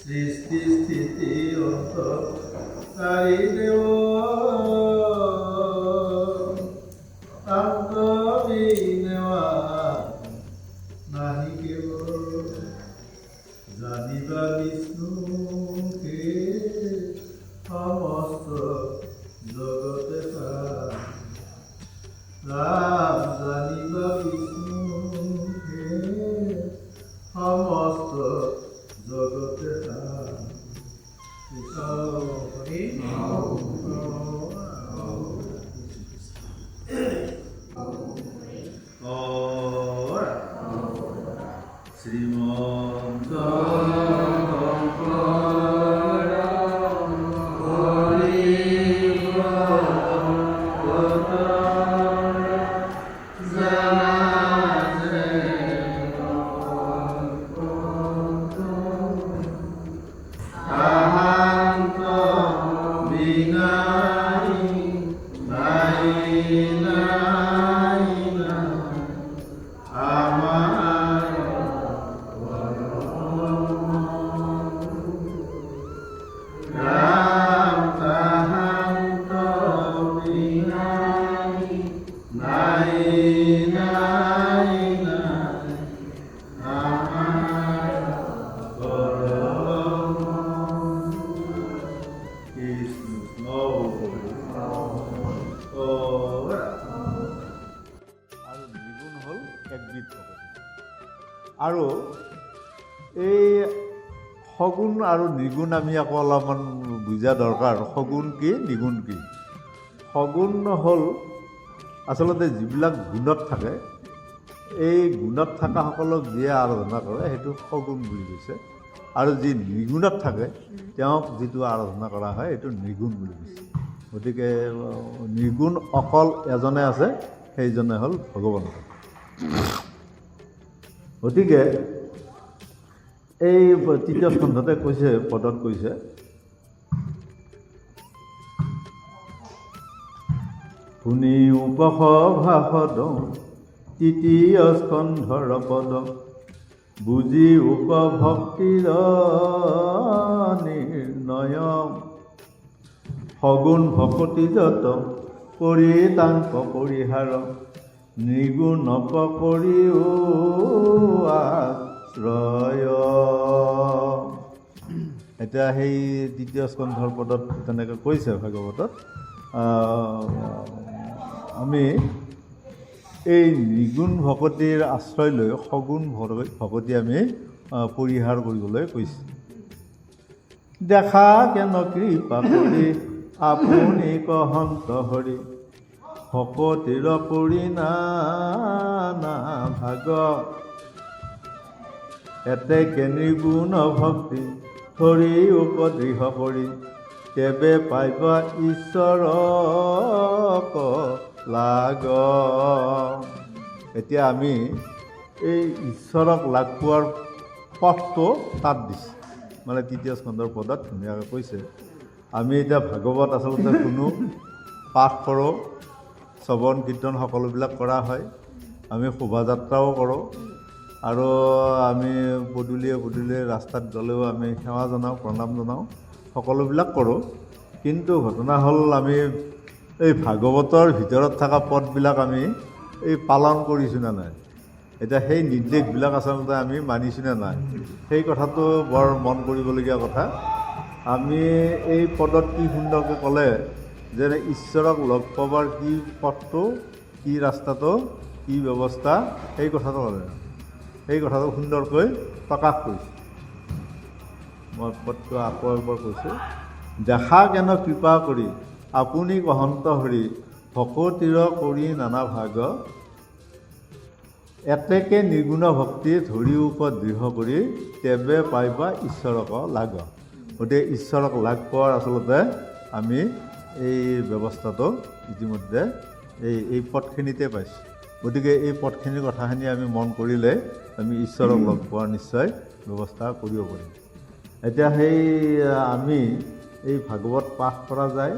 সৃষ্টি স্থিতি অন্তকারী দেব তান্তবি নেওয়া নাহি কেবল জানিবা বিষ্ণুকে সমস্ত জগতে রাম জানিবা বিষ্ণুকে সমস্ত জগতে শ্রীমন্ত আৰু এই সগুণ আৰু নিগুণ আমি আকৌ অলপমান বুজা দৰকাৰ। সগুণ কি, নিগুণ কি? সগুণ হ'ল আচলতে যিবিলাক গুণত থাকে, এই গুণত থকাসকলক যিয়ে আৰাধনা কৰে সেইটো সগুণ বুলি কৈছে, আৰু যি নিগুণত থাকে তেওঁক যিটো আৰাধনা কৰা হয় সেইটো নিগুণ বুলি কৈছে। গতিকে নিগুণ অকল এজনে আছে, সেইজনে হ'ল ভগৱান। গতিকে এই তৃতীয় স্কন্ধতে কৈছে, পদত কৈছে, শুনি উপসভাসদ তৃতীয় স্কন্ধৰ পদ, বুজি উপভক্তিৰ নিৰ্ণয়, সগুণ ভকতি যত পৰিতাংক পৰিহাৰ, নিগুণ পকৰি আশ্ৰয়। এতিয়া সেই দ্বিতীয় স্কন্ধৰ পদত তেনেকৈ কৈছে ভাগৱতত। আমি এই নিগুণ ভকতিৰ আশ্ৰয় লৈ সগুণ ভকতি আমি পৰিহাৰ কৰিবলৈ কৈছে। দেখা কেন কৃপা কৰি আপুনি কহন্ত হৰি, ভকতিৰ পৰিণানা ভাগ, এতেকে নিগুণ ভক্তি ধৰি উপদৃঢ় কৰি, কেবে পাইবা ঈশ্বৰক লাগ। এতিয়া আমি এই ঈশ্বৰক লাগ পোৱাৰ পথটো তাত দিছে, মানে তৃতীয় স্কন্ধৰ পদত ধুনীয়াকৈ কৈছে। আমি এতিয়া ভাগৱত আচলতে শুনো, পাঠ কৰোঁ, শ্ৰৱণ কীৰ্তন সকলোবিলাক কৰা হয়, আমি শোভাযাত্ৰাও কৰোঁ, আৰু আমি পদূলিয়ে পদূলিয়ে ৰাস্তাত গ'লেও আমি সেৱা জনাওঁ, প্ৰণাম জনাওঁ, সকলোবিলাক কৰোঁ। কিন্তু ঘটনা হ'ল আমি এই ভাগৱতৰ ভিতৰত থকা পদবিলাক আমি এই পালন কৰিছোঁ নে নাই, এতিয়া সেই নিৰ্দেশবিলাক আচলতে আমি মানিছোঁ নে নাই, সেই কথাটো বৰ মন কৰিবলগীয়া কথা। আমি এই পদত কি সুন্দৰকৈ ক'লে যে ঈশ্বৰক লগ পাবৰ কি পথটো, কি ৰাস্তাটো, কি ব্যৱস্থা, সেই কথাটো ক'লে, সেই কথাটো সুন্দৰকৈ প্ৰকাশ কৰিছোঁ। মই পদটো আকৌ এবাৰ কৈছোঁ। দেখা কেন কৃপা কৰি আপুনি কহন্ত হৰি, ভকতিৰ কৰি নানা ভাগ, এতেকে নিগুণ ভক্তি ধৰি উপদৃঢ় কৰি, তেবে পাইবা ঈশ্বৰক লাগ। গতিকে ঈশ্বৰক লাগ পোৱাৰ আচলতে আমি এই ব্যৱস্থাটো ইতিমধ্যে এই পদখিনিতে পাইছোঁ। গতিকে এই পদখিনিৰ কথাখিনি আমি মন কৰিলে আমি ঈশ্বৰক লগ পোৱাৰ নিশ্চয় ব্যৱস্থা কৰিব পাৰিম। এতিয়া সেই আমি এই ভাগৱত পাঠ কৰা যায়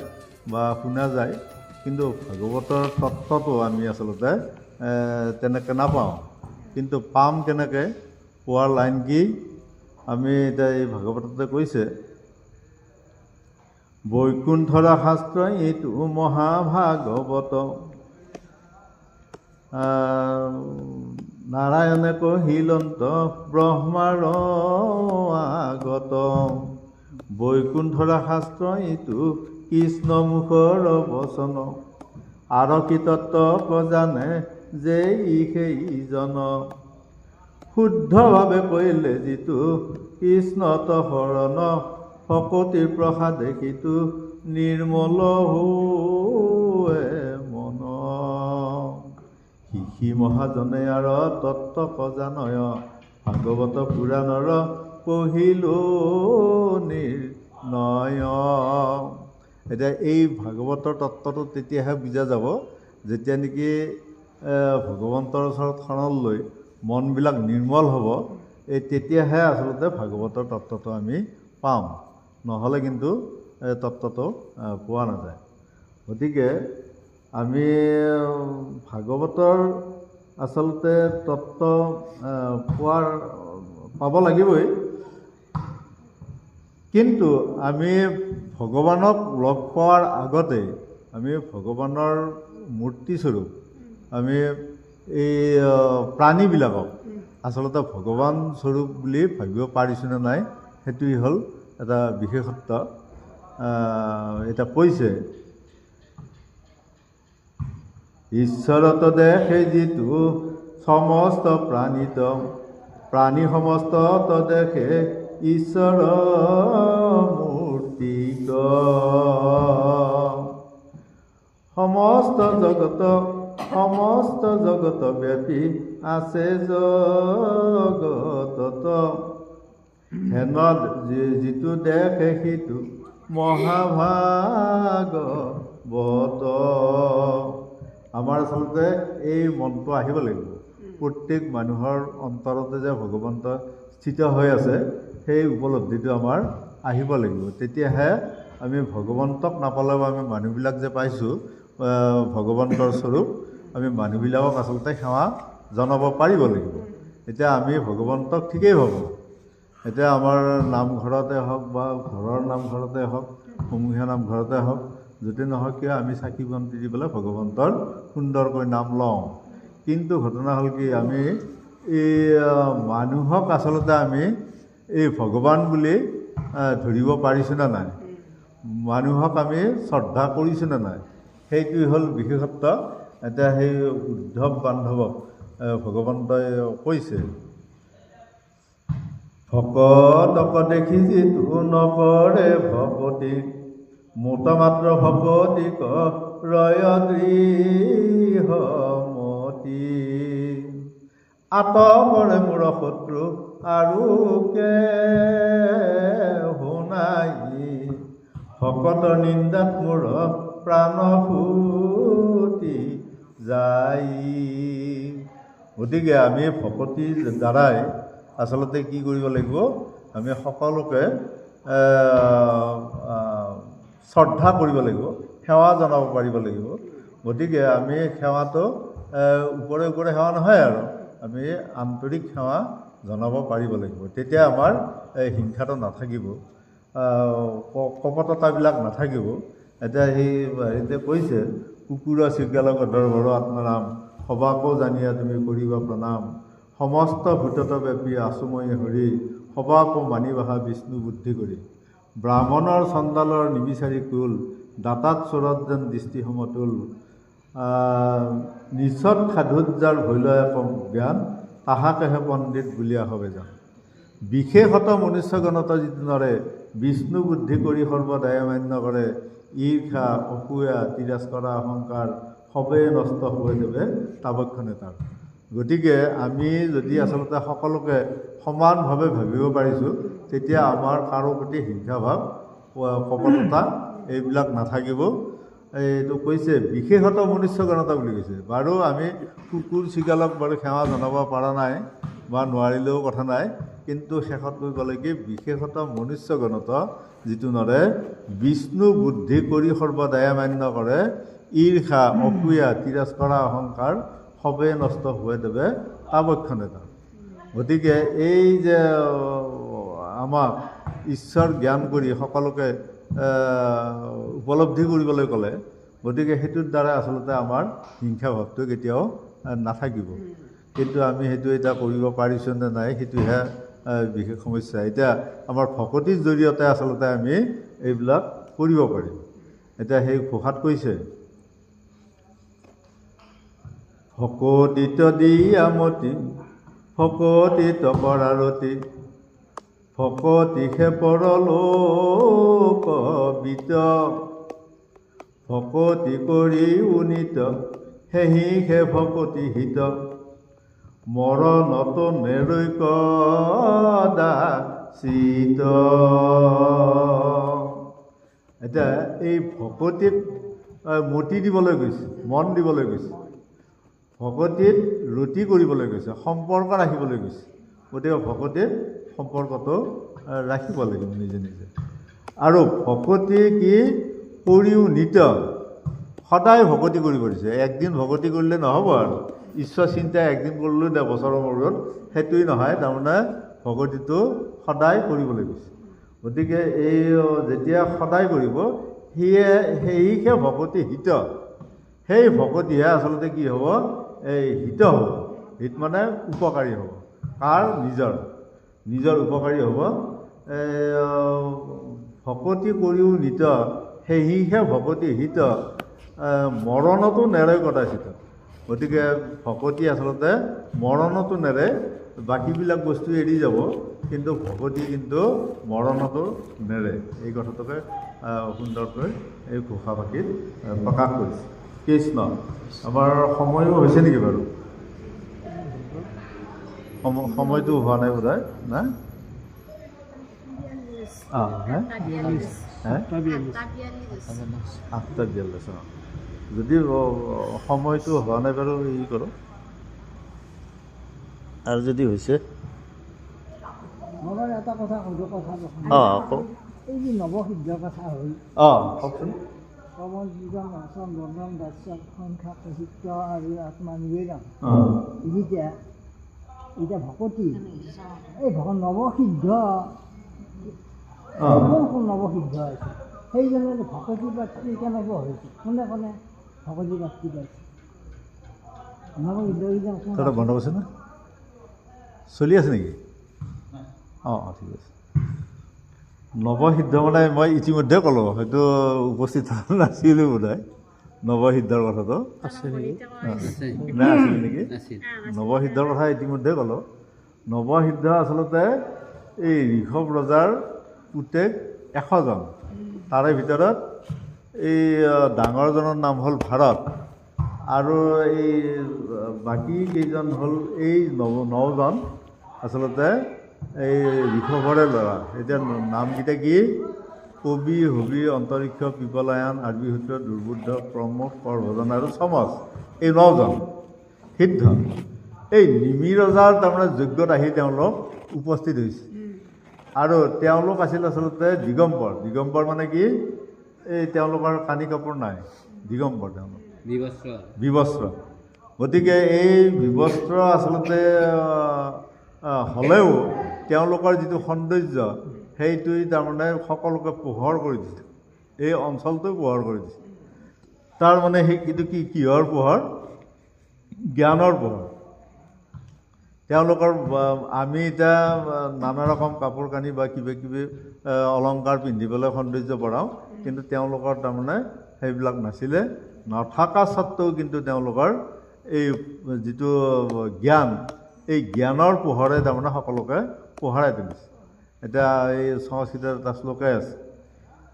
বা শুনা যায়, কিন্তু ভাগৱতৰ তত্ত্বটো আমি আচলতে তেনেকৈ নাপাওঁ। কিন্তু পাম কেনেকৈ, পোৱাৰ লাইন কি, আমি এতিয়া এই ভাগৱততে কৈছে, বৈকুণ্ঠৰ শাস্ত্ৰ এইটো মহাভাগৱত, নাৰায়ণে কহিলন্ত ব্ৰহ্মাৰ আগত, বৈকুণ্ঠৰ শাস্ত্ৰ এইটো কৃষ্ণ মুখৰ বচন, আৰকি তত্ত্ব জানে যে সেইজন, শুদ্ধভাৱে কৈলে যিটো কৃষ্ণত শৰণ, ভকতিৰ প্ৰসাদে সিটো নিৰ্মল হোৱে মন, শিশি মহাজনে আৰু তত্ত্ব জানয়, ভাগৱত পুৰাণৰ কহিলো নিৰ্ণয়। এতিয়া এই ভাগৱতৰ তত্ত্বটো তেতিয়াহে বুজা যাব যেতিয়া নেকি ভগৱন্তৰ ওচৰত শৰণ লৈ মনবিলাক নিৰ্মল হ'ব, এই তেতিয়াহে আচলতে ভাগৱতৰ তত্ত্বটো আমি পাম, নহ'লে কিন্তু তত্ত্বটো পোৱা নাযায়। গতিকে আমি ভাগৱতৰ আচলতে তত্ত্ব পাব লাগিবই, কিন্তু আমি ভগৱানক লগ পোৱাৰ আগতে আমি ভগৱানৰ মূৰ্তিস্বৰূপ আমি এই প্ৰাণীবিলাকক আচলতে ভগৱান স্বৰূপ বুলি ভাবিব পাৰিছোঁনে নাই, সেইটোৱেই হ'ল এটা বিশেষত্ব। এতিয়া কৈছে, ঈশ্বৰত দেখে যিটো সমস্ত প্ৰাণীত, প্ৰাণী সমস্ত দেখে ঈশ্বৰ মূৰ্তিক, সমস্ত জগত ব্যাপী আছে জগতত, হেনত যিটো দেখে সিটো মহাভাগৱত। আমাৰ আচলতে এই মনটো আহিব লাগিব, প্ৰত্যেক মানুহৰ অন্তৰতে যে ভগৱন্ত স্থিত হৈ আছে সেই উপলব্ধিটো আমাৰ আহিব লাগিব, তেতিয়াহে আমি ভগৱন্তক নাপালেও আমি মানুহবিলাক যে পাইছোঁ ভগৱন্তৰ স্বৰূপ, আমি মানুহবিলাকক আচলতে সেৱা জনাব পাৰিব লাগিব। এতিয়া আমি ভগৱন্তক ঠিকেই ভাবোঁ, এতিয়া আমাৰ নামঘৰতে হওক বা ঘৰৰ নামঘৰতে হওক, সমূহীয়া নামঘৰতে হওক, য'তে নহওক কিয় আমি চাকি বন্তি দি পেলাই ভগৱন্তৰ সুন্দৰকৈ নাম লওঁ। কিন্তু ঘটনা হ'ল কি, আমি এই মানুহক আচলতে আমি এই ভগৱান বুলি ধৰিব পাৰিছোঁনে নাই, মানুহক আমি শ্ৰদ্ধা কৰিছোঁনে নাই, সেইটোৱেই হ'ল বিশেষত্ব। এতিয়া সেই উদ্ধৱ বান্ধৱক ভগৱন্তই কৈছে, ভকতক দেখি যিটো নকৰে ভকতি, মোটা মাত্ৰ ভকতিক ৰয় দৃঢ়মতি, আতমৰে মোৰ শত্ৰু আৰু শুনাই, ভকতৰ নিন্দাত মোৰ প্ৰাণ ফুটি যায়। গতিকে আমি ভকতিৰ দ্বাৰাই আচলতে কি কৰিব লাগিব, আমি সকলোকে শ্ৰদ্ধা কৰিব লাগিব, সেৱা জনাব পাৰিব লাগিব। গতিকে আমি সেৱাটো ওপৰে ওপৰে সেৱা নহয় আৰু আমি আন্তৰিক সেৱা জনাব পাৰিব লাগিব, তেতিয়া আমাৰ হিংসাটো নাথাকিব, কপটতাবিলাক নাথাকিব। এতিয়া সেই হেৰিতে কৈছে, কুকুৰ চিগাল গধৰ ভৰ আত্মনাম, সবাকো জানিয়া তুমি কৰিবা প্ৰণাম, সমস্ত ভূতত ব্যাপী আছো মই হৰি, সবাকো মানি বাহা বিষ্ণু বুদ্ধি কৰি, ব্ৰাহ্মণৰ চণ্ডালৰ নিবিচাৰি কুল, দাতাত চোৰত যেন দৃষ্টি সমতুল, নিচত সাধুত যাৰ ভৈলয় কম জ্ঞান, তাহাকেহে পণ্ডিত বুলিয়া হবে যান, বিশেষত মনুষ্যগণত যিটো নৰে, বিষ্ণু বুদ্ধি কৰি সৰ্বদায় মান্য কৰে, ঈৰ্ষা অসূয়া তিৰস্কৰা অহংকাৰ, সবেই নষ্ট হৈ দেৱে তাবক্ষণে তাৰ। গতিকে আমি যদি আচলতে সকলোকে সমানভাৱে ভাবিব পাৰিছোঁ, তেতিয়া আমাৰ কাৰো প্ৰতি হিংসা ভাৱ, কপটতা এইবিলাক নাথাকিব। এইটো কৈছে বিশেষত মনুষ্যগণতা বুলি কৈছে, বাৰু আমি কুকুৰ চিগালক বাৰু সেৱা জনাব পৰা নাই বা নোৱাৰিলেও কথা নাই, কিন্তু শেষত কৈ ক'লে কি, বিশেষত মনুষ্যগণত যিটো নৰে, বিষ্ণু বুদ্ধি কৰি সৰ্বদায়া মান্য কৰে, ঈৰ্ষা অসূয়া তিৰস্কৰা অহংকাৰ, সবেই নষ্ট হৈ দেৱে তাবক্ষণে তাৰ। গতিকে এই যে আমাক ঈশ্বৰ জ্ঞান কৰি সকলোকে উপলব্ধি কৰিবলৈ ক'লে, গতিকে সেইটোৰ দ্বাৰা আচলতে আমাৰ হিংসা ভাৱটো কেতিয়াও নাথাকিব। কিন্তু আমি সেইটো এতিয়া কৰিব পাৰিছোঁ নে নাই সেইটোহে বিশেষ সমস্যা। এতিয়া আমাৰ ভকতিৰ জৰিয়তে আচলতে আমি এইবিলাক কৰিব পাৰিম। এতিয়া সেই ঘোষাত কৈছে, ভকতিত দিয়ামতি ভকতিত কৰাৰতি ভকতিহে পৰলোক বিত ভকতি কৰি উনিত সেহিহে ভকতি হিত মৰণত নেৰৈক দাসিত। এতিয়া এই ভকতিত মতি দিবলৈ গৈছে, মন দিবলৈ গৈছে, ভকতিত ৰতি কৰিবলৈ গৈছে, সম্পৰ্ক ৰাখিবলৈ গৈছে। গতিকে ভকতিত সম্পৰ্কটো ৰাখিব লাগিব নিজে নিজে। আৰু ভকতি কি কৰিও নিত, সদায় ভকতি কৰিব দিছে। একদিন ভকতি কৰিলে নহ'ব আৰু ঈশ্বৰ চিন্তা একদিন কৰিলেও দে বছৰৰ মূৰত, সেইটোৱেই নহয়। তাৰমানে ভকতিটো সদায় কৰিবলৈ গৈছে। গতিকে এই যেতিয়া সদায় কৰিব, সেয়েহে ভকতি হিত। সেই ভকতিহে আচলতে কি হ'ব, এই হিত হ'ব। হিত মানে উপকাৰী হ'ব। কাৰ? নিজৰ উপকাৰী হ'ব। ভকতি কৰিও নিত সেহিহে ভকতি হিত মৰণতো নেৰে কদাচিত। গতিকে ভকতি আচলতে মৰণতো নেৰে, বাকীবিলাক বস্তু এৰি যাব, কিন্তু ভকতি কিন্তু মৰণতো নেৰে। এই কথাটোকে সুন্দৰকৈ এই ঘোষাপাতিত প্ৰকাশ কৰিছে। কৃষ্ণ। আমাৰ সময়ো হৈছে নেকি বাৰু? সময়টো হোৱা নাই বোধহয় না? 8:42। যদি সময়টো হোৱা নাই বাৰু হেৰি কৰোঁ, আৰু যদি হৈছে এটা কথা সুধো। কওক। এই যে নৱসিদ্ধৰ কথা হ'ল, কওকচোন। কমল জীৱন আচৰণ বৰ্ণন দাস্য সংখ্যা প্ৰচিত্ৰ আৰু আত্মা নিবেদন। এতিয়া ভকতি এই নৱসিদ্ধ কোন নৱসিদ্ধ হৈছে? সেইজনে ভকতি প্ৰাপ্তি কেনেকুৱা হৈছে? কোনে ভকতি প্ৰাপ্তি পাইছে? নৱসিদ্ধ বন্ধ আছে না? চলি আছে নেকি? ঠিক আছে। নৱসিদ্ধ মানে মই ইতিমধ্যে ক'লোঁ, হয়তো উপস্থিত নাছিলোঁ বোধহয় নৱসিদ্ধৰ কথাটো। আছিলে নেকি? নৱসিদ্ধৰ কথা ইতিমধ্যে ক'লোঁ। নৱসিদ্ধ আচলতে এই ঋষভ ৰজাৰ পুতেক 100জন। তাৰে ভিতৰত এই ডাঙৰজনৰ নাম হ'ল ভাৰত, আৰু এই বাকী কেইজন হ'ল এই 9জন আচলতে এই ঋষভৰে ল'ৰা। এতিয়া নামকেইটা কি? কবি, হবি, অন্তৰিক্ষ, পিপলায়ন, আৰ্বিসূত্ৰ, দুৰ্বোধ, প্ৰমোদ, পৰভজন আৰু চমচ। এই 9জন সিদ্ধ। এই নিমি ৰজাৰ তাৰমানে যজ্ঞত আহি তেওঁলোক উপস্থিত হৈছে। আৰু তেওঁলোক আছিল আচলতে দিগম্বৰ। দিগম্বৰ মানে কি? এই তেওঁলোকৰ কানি কাপোৰ নাই, দিগম্বৰ তেওঁলোক, বিবস্ত্ৰ। গতিকে এই বিবস্ত্ৰ আচলতে হ'লেও তেওঁলোকৰ যিটো সৌন্দৰ্য, সেইটোৱে তাৰমানে সকলোকে পোহৰ কৰি দিছে, এই অঞ্চলটো পোহৰ কৰি দিছে। তাৰমানে সেইটো কিহৰ পোহৰ? জ্ঞানৰ পোহৰ। তেওঁলোকৰ আমি এতিয়া নানা ৰকম কাপোৰ কানি বা কিবা কিবি অলংকাৰ পিন্ধি পেলাই সৌন্দৰ্য বঢ়াওঁ, কিন্তু তেওঁলোকৰ তাৰমানে সেইবিলাক নাছিলে। নথকা স্বত্বেও কিন্তু তেওঁলোকৰ এই যিটো জ্ঞান, এই জ্ঞানৰ পোহৰে তাৰমানে সকলোকে পোহৰাই তুলিছে। এতিয়া এই সংস্কৃতৰ এটা শ্লোকে আছে,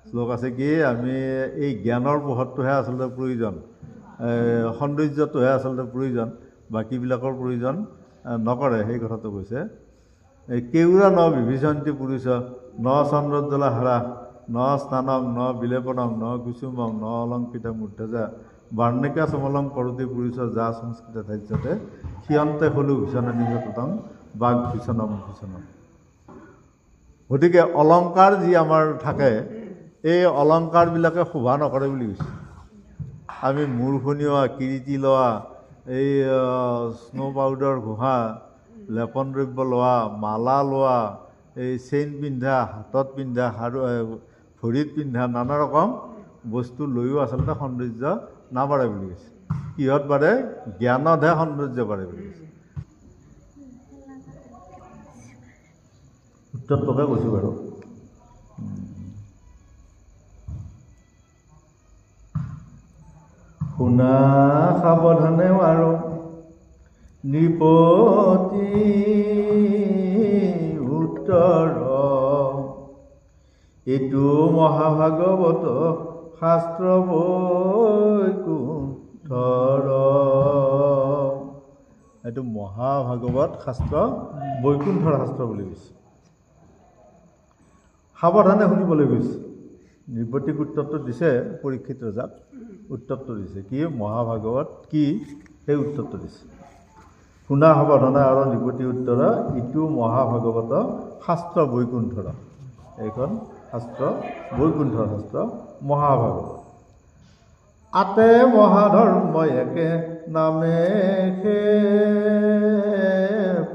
শ্লোক আছে কি? আমি এই জ্ঞানৰ পোহৰটোহে আচলতে প্ৰয়োজন, সৌন্দৰ্যটোহে আচলতে প্ৰয়োজন, বাকীবিলাকৰ প্ৰয়োজন নকৰে। সেই কথাটো কৈছে, কেউৰা ন বিভীষন্তি পুৰুষ ন চন্দ্ৰোজ্জ্বলা হাৰা ন স্নানং ন বিলেপনং ন কুসুমং ন অলংকৃত মূৰ্ধজা বাৰ্ণিকা সমলং কৰোতি পুৰুষ যা সংস্কৃত ধাৰ্যতে ক্ষিয়ন্তে হলো ভীষণ নিগতং বাঘ ভীষণম ভীষণম। গতিকে অলংকাৰ যি আমাৰ থাকে, এই অলংকাৰবিলাকে শোভা নকৰে বুলি কৈছে। আমি মূৰখনি লোৱা, কিৰীতি লোৱা, এই স্ন' পাউডাৰ ঘঁহা, লেপন দ্ৰব্য লোৱা, মালা লোৱা, এই চেইন পিন্ধা, হাতত পিন্ধা, ভৰিত পিন্ধা নানা ৰকম বস্তু লৈও আচলতে সৌন্দৰ্য নাবাঢ়ে বুলি কৈছে। কিহত বাঢ়ে? জ্ঞানতহে সৌন্দৰ্য বাঢ়ে বুলি কৈছে। উত্তৰটোকে কৈছোঁ বাৰু। শুনা সাৱধানে আৰু নৃপতি উত্তৰ, এইটো মহাভাগৱত শাস্ত্ৰ বৈকুণ্ঠৰ। এইটো মহাভাগৱত শাস্ত্ৰ বৈকুণ্ঠৰ শাস্ত্ৰ বুলি কৈছে। সাৱধানে শুনিবলৈ গৈছে। নৃপতিক উত্তৰটো দিছে পৰীক্ষিত ৰজাক, উত্তৰটো দিছে কি? মহাভাগৱত কি সেই উত্তৰটো দিছে। শুনা সাৱধানে আৰু নৃপতি উত্তৰ, ইটো মহাভাগৱত শাস্ত্ৰ বৈকুণ্ঠৰ। এইখন শাস্ত্ৰ বৈকুণ্ঠৰ শাস্ত্ৰ মহাভাগৱত। আতে মহাধৰ্ম একে নামে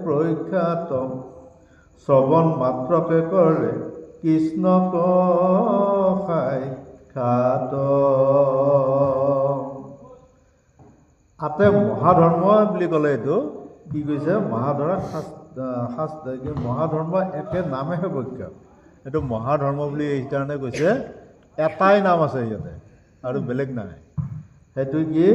প্ৰখ্যাত, শ্ৰৱণ মাত্ৰকে কৰে কৃষ্ণক সাক্ষাৎ। আতে মহাধৰ্ম বুলি ক'লে এইটো কি কৈছে? মহাধৰ্ম একে নামেহে প্ৰখ্যাত। এইটো মহাধৰ্ম বুলি এইকাৰণে কৈছে, এটাই নাম আছে ইয়াতে আৰু বেলেগ নাই। সেইটো কি?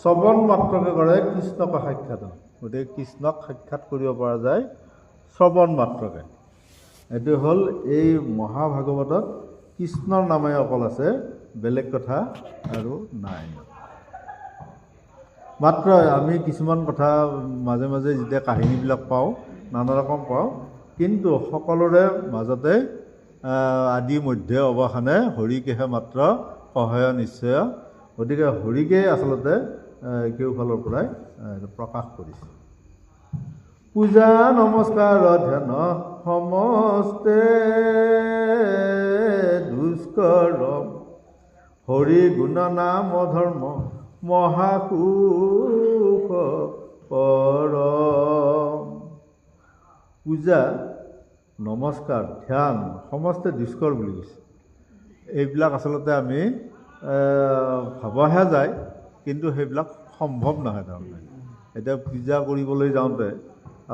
শ্ৰৱণ মাত্ৰকে কৰে কৃষ্ণক সাক্ষাৎ। গতিকে কৃষ্ণক সাক্ষাৎ কৰিব পৰা যায় শ্ৰৱণ মাত্ৰকে। এইটো হ'ল এই মহাভাগৱতত কৃষ্ণৰ নামে অকল আছে, বেলেগ কথা আৰু নাই। মাত্ৰ আমি কিছুমান কথা মাজে মাজে যেতিয়া কাহিনীবিলাক পাওঁ, নানা ৰকম পাওঁ, কিন্তু সকলোৰে মাজতে আদি মধ্যে অৱসানে হৰিকেহে মাত্ৰ সহায় নিশ্চয়। গতিকে হৰিকেই আচলতে কেওফালৰ পৰাই প্ৰকাশ কৰিছে। পূজা নমস্কাৰ ধ্যান সমস্তে দুষ্কৰ, হৰি গুণ নাম ধৰ্ম মহাসুখ পৰ। পূজা নমস্কাৰ ধ্যান সমস্তে দুষ্কৰ বুলি কৈছে। এইবিলাক আচলতে আমি ভাবাহে যায়, কিন্তু সেইবিলাক সম্ভৱ নহয়। তাৰমানে এতিয়া পূজা কৰিবলৈ যাওঁতে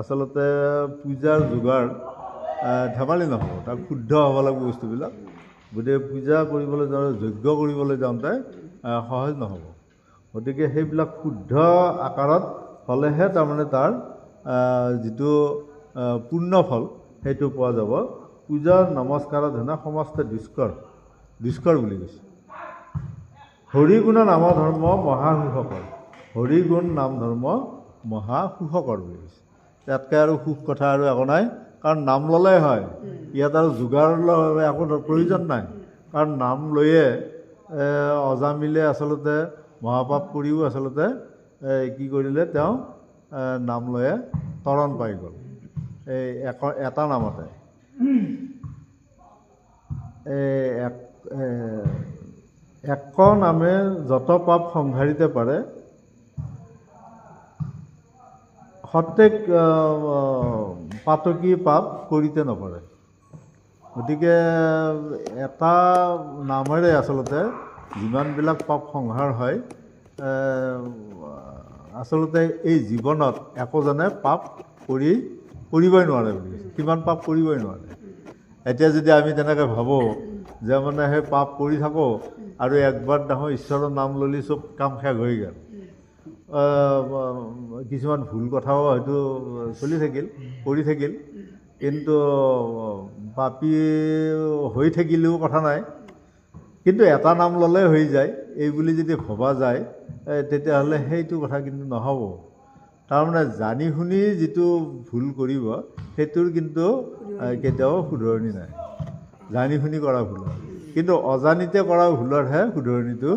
আচলতে পূজাৰ যোগাৰ ধেমালি নহ'ব, তাক শুদ্ধ হ'ব লাগিব বস্তুবিলাক। গতিকে পূজা কৰিবলৈ যাওঁতে, যজ্ঞ কৰিবলৈ যাওঁতে সহজ নহ'ব। গতিকে সেইবিলাক শুদ্ধ আকাৰত হ'লেহে তাৰমানে তাৰ যিটো পূৰ্ণ ফল সেইটো পোৱা যাব। পূজাৰ নমস্কাৰত ধৰণে সমস্তে দুষ্কৰ বুলি কৈছে। হৰিগুণ নাম ধৰ্ম মহাসুখকৰ, হৰিগুণ নাম ধৰ্ম মহাসুখকৰ বুলি কৈছে। তাতকৈ আৰু সুখ কথা আৰু একো নাই, কাৰণ নাম ল'লেই হয়। ইয়াত আৰু যোগাৰ একো প্ৰয়োজন নাই, কাৰণ নাম লৈয়ে অজামিলে আচলতে মহাপাপ কৰিও আচলতে কি কৰিলে? তেওঁ নাম লৈয়ে তৰণ পাই গ'ল এই এটা নামতে। এক নামে যত পাপ সংহাৰিতে পাৰে, সত্যক পাতকী পাপ কৰিতে নপৰে। গতিকে এটা নামেৰে আচলতে যিমানবিলাক পাপ সংহাৰ হয়, আচলতে এই জীৱনত একোজনে পাপ কৰিবই নোৱাৰে বুলি কৈছে। কিমান পাপ কৰিবই নোৱাৰে। এতিয়া যদি আমি তেনেকৈ ভাবোঁ যে মানে সেই পাপ কৰি থাকোঁ আৰু একবাৰ দেখোঁ ঈশ্বৰৰ নাম ল'লি চব কাম শেষ হৈ গ'ল, কিছুমান ভুল কথাও হয়তো কৰি থাকিল, কিন্তু পাপী হৈ থাকিলেও কথা নাই, কিন্তু এটা নাম ল'লে হৈ যায় এই বুলি যদি ভবা যায়, তেতিয়াহ'লে সেইটো কথা কিন্তু নহ'ব। তাৰমানে জানি শুনি যিটো ভুল কৰিব সেইটোৰ কিন্তু কেতিয়াও শুধৰণি নাই। জানি শুনি কৰা ভুল, কিন্তু অজানিতে কৰা ভুলৰহে শুধৰণিটো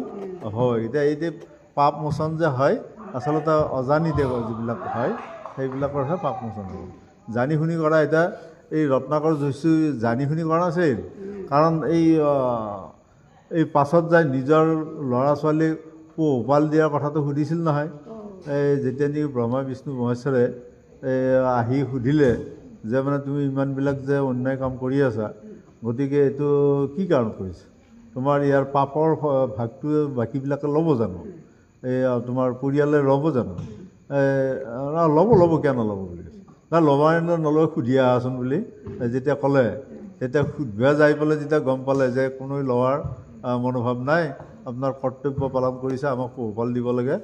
হয়। এতিয়া এই যে পাপ মোচন যে হয়, আচলতে অজানিতে যিবিলাক হয় সেইবিলাকৰহে পাপ মোচন হয়। জানি শুনি কৰা, এতিয়া এই ৰত্নাকৰ জয়সু জানি শুনি কৰা নাছিল, কাৰণ এই পাছত যায় নিজৰ ল'ৰা ছোৱালীক পোহপাল দিয়াৰ কথাটো সুধিছিল নহয়। এই যেতিয়া নেকি ব্ৰহ্মা বিষ্ণু মহেশ্বৰে আহি সুধিলে যে মানে তুমি ইমানবিলাক যে অন্যায় কাম কৰি আছা, গতিকে এইটো কি কাৰণ কৰিছে? তোমাৰ ইয়াৰ পাপৰ ভাগটো বাকীবিলাকে ল'ব জানো? এই তোমাৰ পৰিয়ালে ল'ব জানো? ল'ব কিয় নল'ব বুলি কৈছে। ল'বাই নলয় সুধি আহাচোন বুলি যেতিয়া ক'লে, তেতিয়া সুধিবা যাই পেলাই যেতিয়া গম পালে যে কোনো লোৱাৰ মনোভাৱ নাই, আপোনাৰ কৰ্তব্য পালন কৰিছে, আমাক পোহপাল দিব লাগে,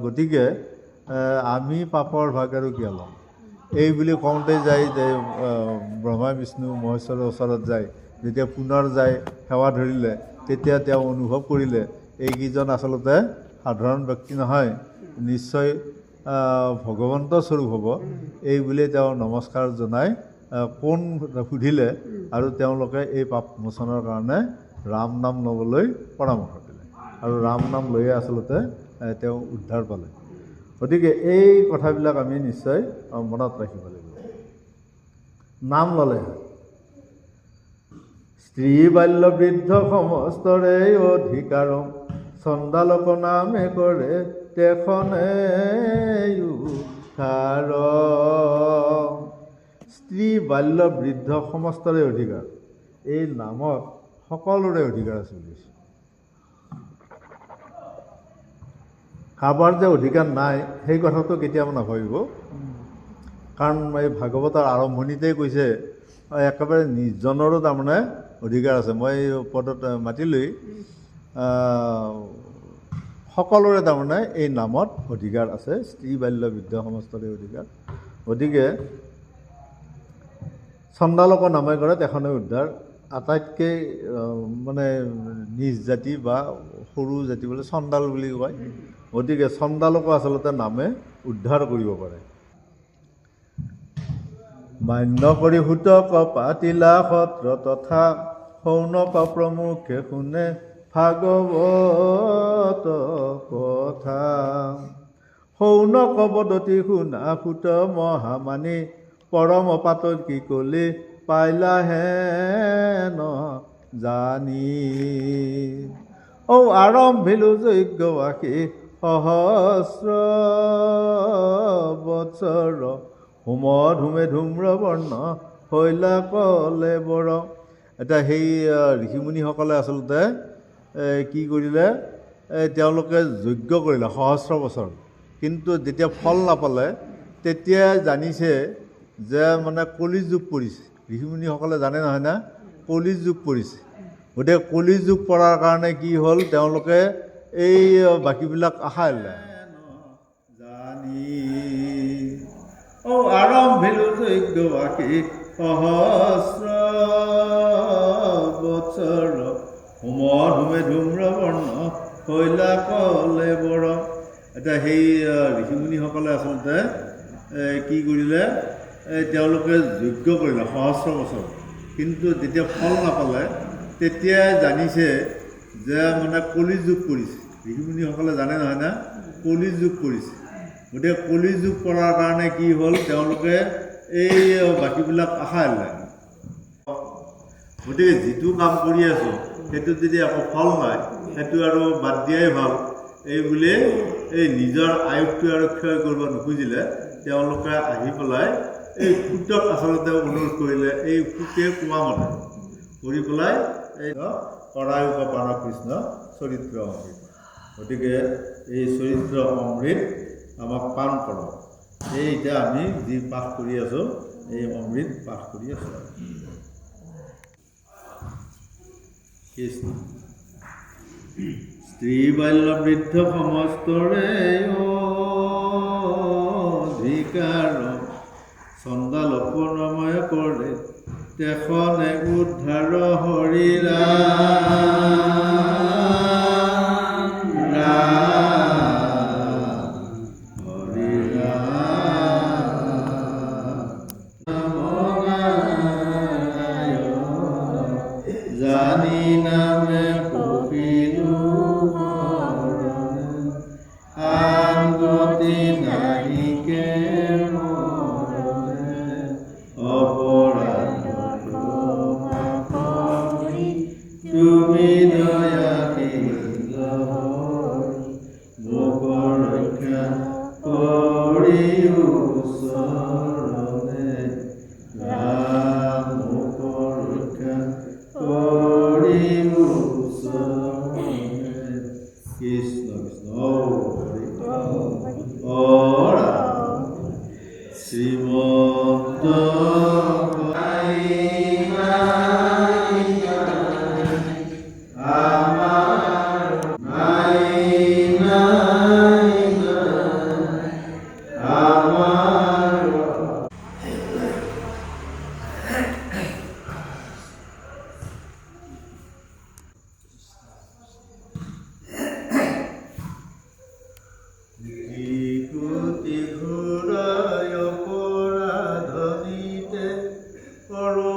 গতিকে আমি পাপৰ ভাগ আৰু কিয় ল'ম? এই বুলি কওঁতে যায় যে ব্ৰহ্মা বিষ্ণু মহেশ্বৰৰ ওচৰত যায়, যেতিয়া পুনৰ যায় সেৱা ধৰিলে, তেতিয়া তেওঁ অনুভৱ কৰিলে এইকেইজন আচলতে সাধাৰণ ব্যক্তি নহয়, নিশ্চয় ভগৱন্ত স্বৰূপ হ'ব। এই বুলি তেওঁ নমস্কাৰ জনাই কোন সুধিলে আৰু তেওঁলোকে এই পাপ মোচনৰ কাৰণে ৰাম নাম ল'বলৈ পৰামৰ্শ দিলে আৰু ৰাম নাম লৈয়ে আচলতে তেওঁ উদ্ধাৰ পালে। গতিকে এই কথাবিলাক আমি নিশ্চয় মনত ৰাখিব লাগিব। নাম ল'লে স্ত্ৰী বাল্য বৃদ্ধ সমস্তৰে অধিকাৰ, চণ্ডালক নামে কৰে তেখনে উদ্ধাৰ। স্ত্ৰী বাল্য বৃদ্ধ সমস্তৰে অধিকাৰ, এই নামত সকলোৰে অধিকাৰ আছে বুলিছে। কাৰোবাৰ যে অধিকাৰ নাই সেই কথাটো কেতিয়াও নাভাবিব, কাৰণ এই ভাগৱতৰ আৰম্ভণিতেই কৈছে একেবাৰে নিজজনৰো তাৰমানে অধিকাৰ আছে। মই পদত মাতিলৈ সকলোৰে তাৰমানে এই নামত অধিকাৰ আছে, স্ত্ৰী বাল্য বৃদ্ধ সমস্তৰে অধিকাৰ। গতিকে চণ্ডালকৰ নামে কৰে তেখনে উদ্ধাৰ, আটাইতকৈ মানে নিজ জাতি বা সৰু জাতি বুলি চণ্ডাল বুলি কয়। গতিকে চণ্ডালকো আচলতে নামে উদ্ধাৰ কৰিব পাৰে। মান্য কৰি সূতক পাতিলা সত্ৰ তথা, শৌনক প্ৰমুখে শুনে ভাগৱত কথা। শৌনক পদতি শুনা সূত মহামানী, পৰম পাতত কি কলি পাইলা হেন জানি। আৰম্ভিলো যজ্ঞবাসী সহস্ৰ বৎসৰ, হোম ধুমে ধূম্ৰ বৰ্ণ হৈলা কলে বৰ। এতিয়া সেই ঋষিমুনিসকলে আচলতে কি কৰিলে, তেওঁলোকে যজ্ঞ কৰিলে সহস্ৰ বছৰ, কিন্তু যেতিয়া ফল নাপালে তেতিয়া জানিছে যে মানে কলি যুগ পৰিছে। ঋষিমুনিসকলে জানে নহয় না, কলি যুগ পৰিছে। গতিকে কলি যুগ পৰাৰ কাৰণে কি হ'ল, তেওঁলোকে এই বাকীবিলাক আশা এৰিলে। জানি আৰম্ভিলো যজ্ঞবাসী সহস্ৰ বৎসৰ, হোম ধুমে ধূম্ৰ বৰ্ণ হৈলা কলে বৰ। এতিয়া সেই ঋষিমুনিসকলে আচলতে কি কৰিলে, তেওঁলোকে যজ্ঞ কৰিলে সহস্ৰ বছৰ, কিন্তু যেতিয়া ফল নাপালে তেতিয়াই জানিছে যে মানে কলি যুগ পৰিছে। ঋষিমুনিসকলে জানে নহয় না, কলি যুগ পৰিছে। গতিকে কলি যুগ পৰাৰ কাৰণে কি হ'ল, তেওঁলোকে এই বাকীবিলাক আশা এৰিলে। গতিকে যিটো কাম কৰি আছোঁ সেইটোত যদি একো ফল নাই, সেইটো আৰু বাদ দিয়াই ভাল। এই বুলি এই নিজৰ আয়ুসটো আৰু ক্ষয় কৰিব নুখুজিলে তেওঁলোকে আহি পেলাই এই সূতক আচলতে অনুৰোধ কৰিলে, এই সূতে কোৱা মতে কৰি পেলাই এই কৰায়ুক পাৰ কৃষ্ণ চৰিত্ৰ অমৃত। গতিকে এই চৰিত্ৰ অমৃত আমাক পান কৰক। এই এতিয়া আমি যি পাঠ কৰি আছোঁ এই অমৃত পাঠ কৰি আছোঁ। কৃষ্ণ স্ত্ৰী বাল্য বৃদ্ধ সমস্তৰে অধিকাৰ, চণ্ডালক নময় কৰে তেখনে উদ্ধাৰ হৰিৰা। জানি নামে পখিলো আনগতি নাহিকে মৰমে, অপৰাধ তুমি দয়াশীল মোক ৰক্ষা কৰি ওচৰতে। কৰো